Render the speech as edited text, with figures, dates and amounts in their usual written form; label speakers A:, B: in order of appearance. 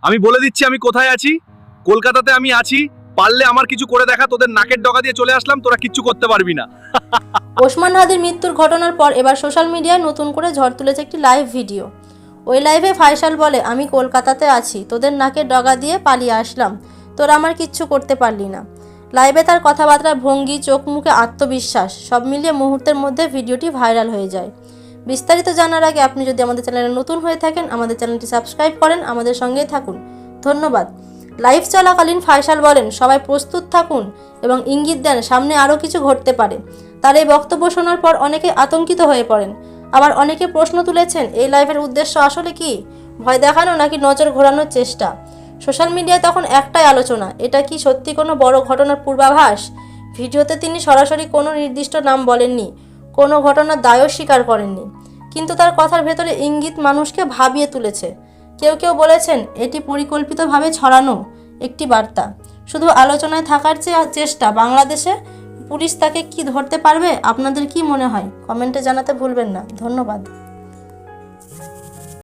A: আমি বলে দিচ্ছি আমি কোথায় আছি। কলকাতাতে আমি আছি। পারলে আমার কিছু করে দেখা, তোদের নাকের ডগা দিয়ে চলে আসলাম, তোরা কিচ্ছু করতে পারবি না।
B: ওসমান হাদির মৃত্যুর ঘটনার পর এবার সোশ্যাল মিডিয়ায় নতুন করে ঝড় তুলেছে একটি লাইভ ভিডিও। ওই লাইভে ফাইসাল বলে, আমি কলকাতাতে আছি, তোদের নাকের ডগা দিয়ে পালিয়ে আসলাম, তোরা আমার কিচ্ছু করতে পারলি না। লাইভে তার কথাবার্তা, ভঙ্গি, চোখ মুখে আত্মবিশ্বাস সব মিলিয়ে মুহূর্তের মধ্যে ভিডিওটি ভাইরাল হয়ে যায়। বিস্তারিত জানার আগে আপনি যদি আমাদের চ্যানেলে নতুন হয়ে থাকেন, আমাদের চ্যানেলটি সাবস্ক্রাইব করেন, আমাদের সঙ্গেই থাকুন। ধন্যবাদ। লাইভ চলাকালীন ফাইসাল বলেন, সবাই প্রস্তুত থাকুন এবং ইঙ্গিত দেন সামনে আরও কিছু ঘটতে পারে। তার এই বক্তব্য শোনার পর অনেকে আতঙ্কিত হয়ে পড়েন। আবার অনেকে প্রশ্ন তুলেছেন, এই লাইভের উদ্দেশ্য আসলে কি? ভয় দেখানো নাকি নজর ঘোরানোর চেষ্টা? সোশ্যাল মিডিয়ায় তখন একটাই আলোচনা, এটা কি সত্যি কোনো বড় ঘটনার পূর্বাভাস? ভিডিওতে তিনি সরাসরি কোনো নির্দিষ্ট নাম বলেননি, কোনো ঘটনার দায়ও স্বীকার করেননি, কিন্তু তার কথার ভেতরে ইঙ্গিত মানুষকে ভাবিয়ে তুলেছে। কেউ কেউ বলেছেন এটি পরিকল্পিতভাবে ছড়ানো একটি বার্তা, শুধু আলোচনায় থাকার চেষ্টা। বাংলাদেশে পুলিশ তাকে কি ধরতে পারবে? আপনাদের কি মনে হয়? কমেন্টে জানাতে ভুলবেন না। ধন্যবাদ।